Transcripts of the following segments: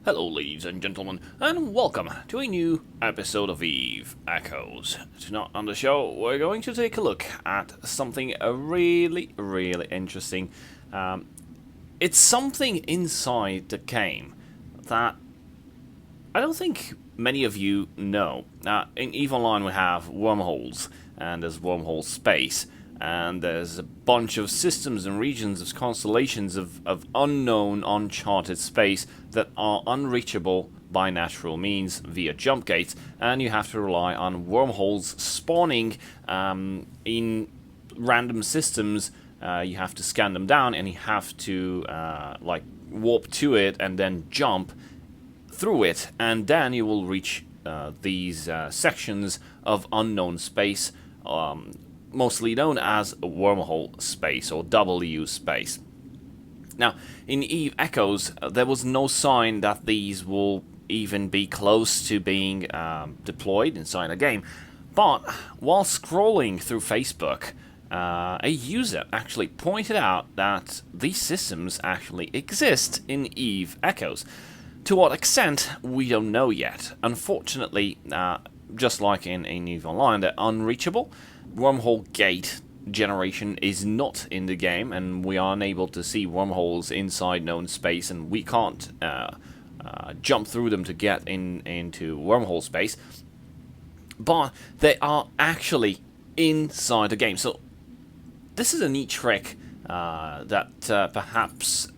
Hello ladies and gentlemen, and welcome to a new episode of Eve Echoes. Tonight on the show, we're going to take a look at something really interesting. It's something inside the game that I don't think many of you know. In EVE Online we have Wormholes, and there's Wormhole Space, and there's a bunch of systems and regions of constellations of unknown, uncharted space that are unreachable by natural means via jump gates, and you have to rely on wormholes spawning in random systems. You have to scan them down, and you have to like warp to it and then jump through it, and then you will reach these sections of unknown space, mostly known as Wormhole Space or W Space. Now, in EVE Echoes, there was no sign that these will even be close to being deployed inside a game, but while scrolling through Facebook, a user actually pointed out that these systems actually exist in EVE Echoes. To what extent, we don't know yet. Unfortunately, just like in EVE Online, they're unreachable. Wormhole gate generation is not in the game, and we are unable to see wormholes inside known space, and we can't jump through them to get into wormhole space. But they are actually inside the game. So this is a neat trick that perhaps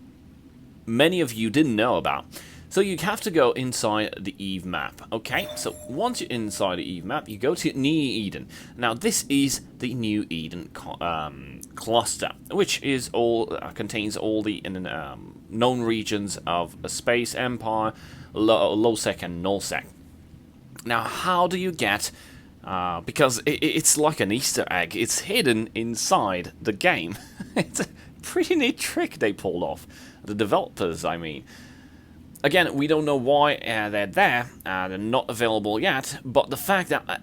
many of you didn't know about. So you have to go inside the EVE map, okay? So once you're inside the EVE map, you go to New Eden. Now this is the New Eden cluster, which is contains all the known regions of space, empire, low-sec and null-sec. Now how do you get? Because it's like an Easter egg. It's hidden inside the game. It's a pretty neat trick they pulled off. The developers, I mean. Again, we don't know why they're there, they're not available yet, but the fact that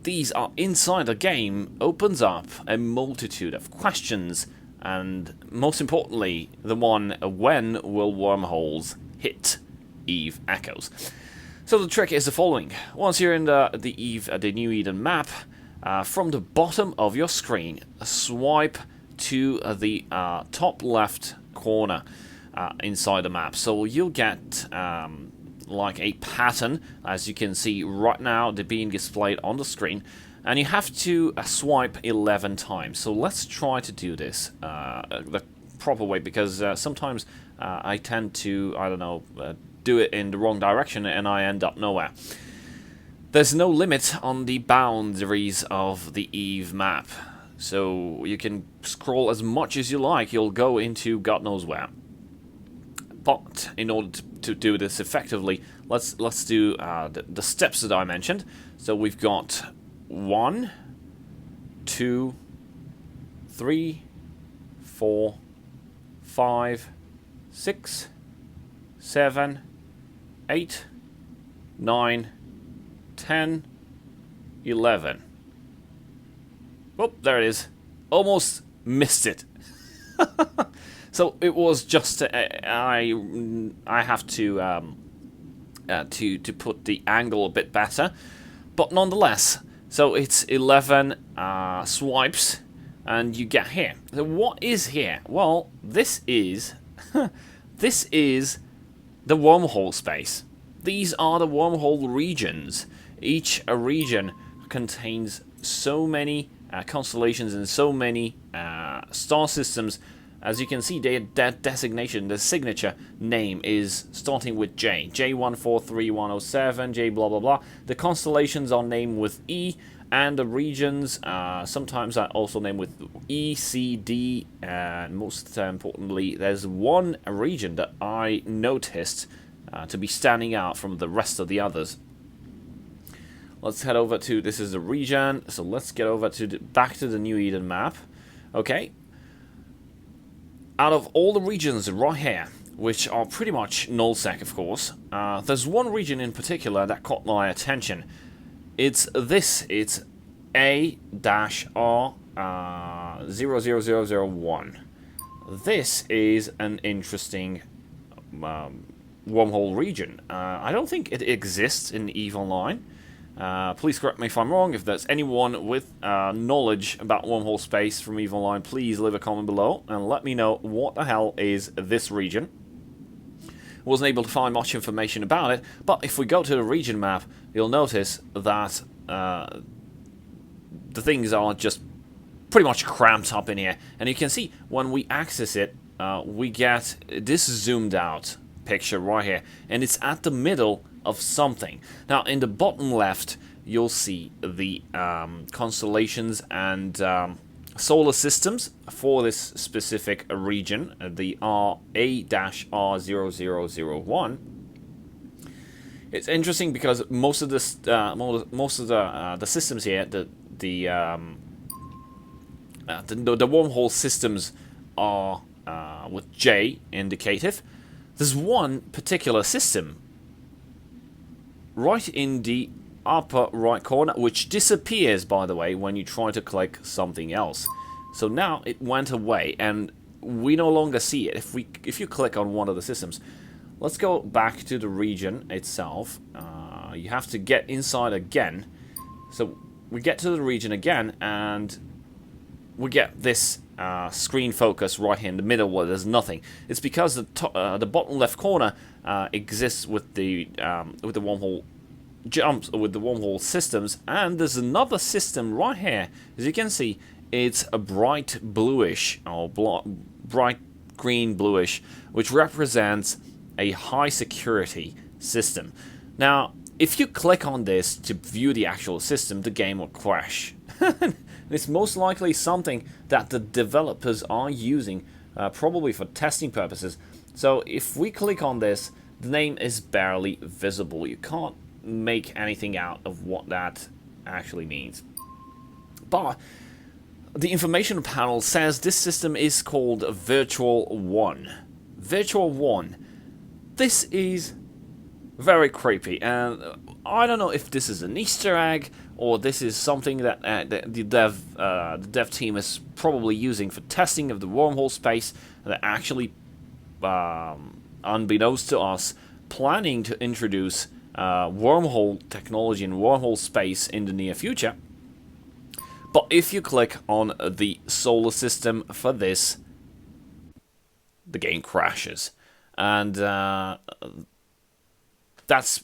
these are inside the game opens up a multitude of questions, and most importantly, the one, when will wormholes hit EVE Echoes? So the trick is the following. Once you're in the New Eden map, from the bottom of your screen, swipe to the top left corner inside the map. So you'll get like a pattern, as you can see right now, they're being displayed on the screen, and you have to swipe 11 times. So let's try to do this the proper way, because sometimes I tend to, I don't know, do it in the wrong direction and I end up nowhere. There's no limit on the boundaries of the EVE map, so you can scroll as much as you like. You'll go into God knows where. But in order to do this effectively, let's do the steps that I mentioned. So we've got 1, 2, 3, 4, 5, 6, 7, 8, 9, 10, 11. Oh, there it is. Almost missed it. So it was just I have to put the angle a bit better, but nonetheless. So it's 11 swipes, and you get here. So what is here? Well, this is this is the wormhole space. These are the wormhole regions. Each region contains so many constellations and so many star systems. As you can see, their designation, the signature name is starting with J. J143107, J blah blah blah. The constellations are named with E, and the regions sometimes are also named with E, C, D, and most importantly, there's one region that I noticed to be standing out from the rest of the others. Let's head over to, this is the region, so let's get over to back to the New Eden map. Okay. Out of all the regions right here, which are pretty much null-sec, of course, there's one region in particular that caught my attention. It's this. It's A-R-00001. This is an interesting Wormhole region. I don't think it exists in EVE Online. Please correct me if I'm wrong. If there's anyone with knowledge about Wormhole space from EVE Online, please leave a comment below and let me know what the hell is this region. Wasn't able to find much information about it, but if we go to the region map, you'll notice that the things are just pretty much cramped up in here. And you can see when we access it, we get this zoomed out picture right here, and it's at the middle of something. Now in the bottom left you'll see the constellations and solar systems for this specific region, the A-R0001. It's interesting because most of this the systems here, the wormhole systems are with J indicative. There's one particular system right in the upper right corner, which disappears, by the way, when you try to click something else. So now it went away, and we no longer see it if you click on one of the systems. Let's go back to the region itself. You have to get inside again. So we get to the region again, and we get this screen focus right here in the middle where there's nothing. It's because the bottom left corner exists with the wormhole jumps, with the wormhole systems, and there's another system right here. As you can see, it's a bright bluish or bright green bluish, which represents a high security system. Now, if you click on this to view the actual system, the game will crash. It's most likely something that the developers are using, probably for testing purposes. So if we click on this, the name is barely visible. You can't make anything out of what that actually means. But the information panel says this system is called Virtual 1. Virtual 1. This is very creepy, and I don't know if this is an Easter egg or this is something that the dev team is probably using for testing of the wormhole space. They're actually, unbeknownst to us, planning to introduce wormhole technology and wormhole space in the near future. But if you click on the solar system for this, the game crashes, and that's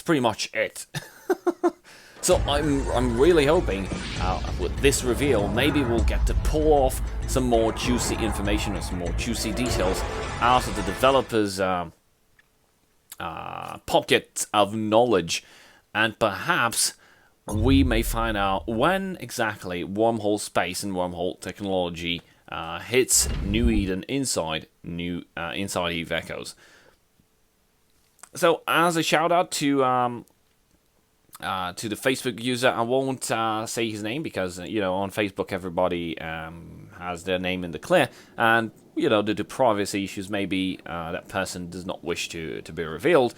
pretty much it. So I'm really hoping with this reveal, maybe we'll get to pull off some more juicy information or some more juicy details out of the developers' pocket of knowledge, and perhaps we may find out when exactly wormhole space and wormhole technology hits New Eden inside EVE Echoes. So, as a shout out to the Facebook user, I won't say his name because on Facebook everybody has their name in the clear, and due to privacy issues, maybe that person does not wish to be revealed.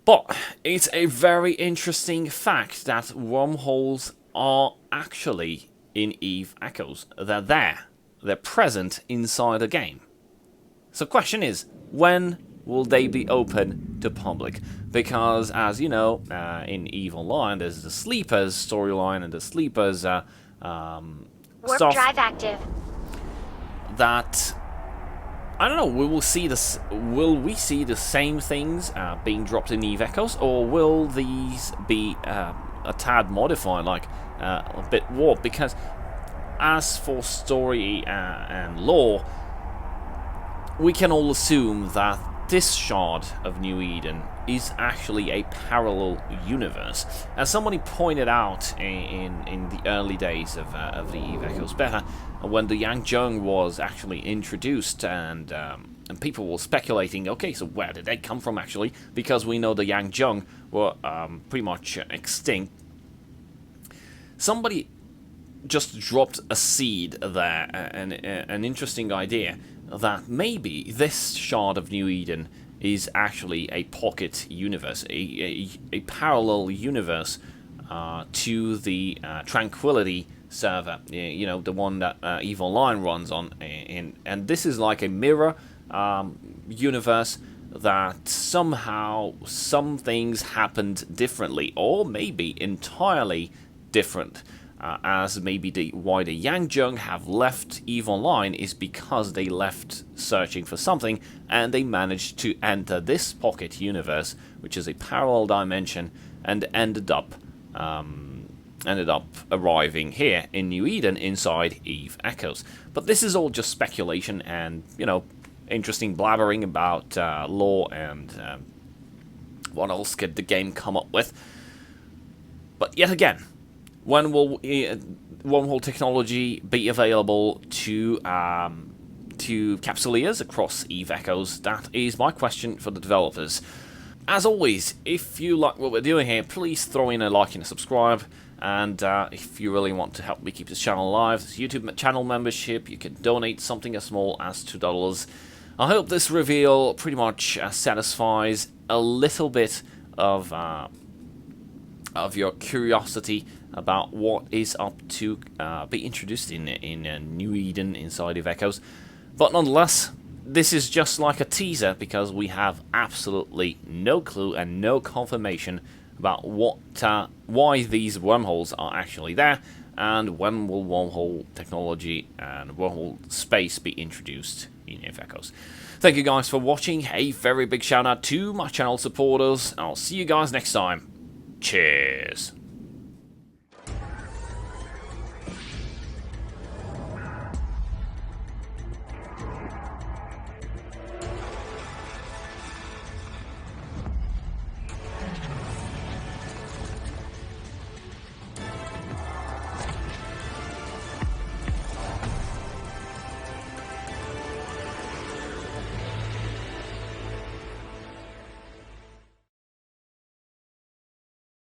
But it's a very interesting fact that wormholes are actually in EVE Echoes. They're there. They're present inside a game. So question is, when will they be open to public? Because, as you know, in EVE Online, there's the Sleepers storyline and the Sleepers Warp stuff drive active. that, I don't know, will we see the same things being dropped in EVE Echoes, or will these be a tad modified, like a bit warped? Because as for story and lore, we can all assume that this shard of New Eden is actually a parallel universe. As somebody pointed out in the early days of the EVE Echoes beta, when the Yang Zheng was actually introduced, and people were speculating, okay, so where did they come from actually? Because we know the Yang Zheng were pretty much extinct. Somebody just dropped a seed there, an interesting idea, that maybe this shard of New Eden is actually a pocket universe, a parallel universe to the Tranquility server, the one that EVE Online runs on, and this is like a mirror universe that somehow some things happened differently, or maybe entirely different. As maybe why the Yang have left EVE Online is because they left searching for something and they managed to enter this pocket universe, which is a parallel dimension, and ended up arriving here in New Eden inside EVE Echoes. But this is all just speculation and, you know, interesting blabbering about lore and what else could the game come up with. But yet again, when will Wormhole technology be available to capsuleers across EVE Echoes? That is my question for the developers. As always, if you like what we're doing here, please throw in a like and a subscribe. And if you really want to help me keep this channel alive, there's YouTube channel membership. You can donate something as small as $2. I hope this reveal pretty much satisfies a little bit of your curiosity about what is up to be introduced in New Eden inside of Echoes. But nonetheless, this is just like a teaser because we have absolutely no clue and no confirmation about why these wormholes are actually there, and when will wormhole technology and wormhole space be introduced in EVE Echoes. Thank you guys for watching. A very big shout out to my channel supporters. I'll see you guys next time. Cheers.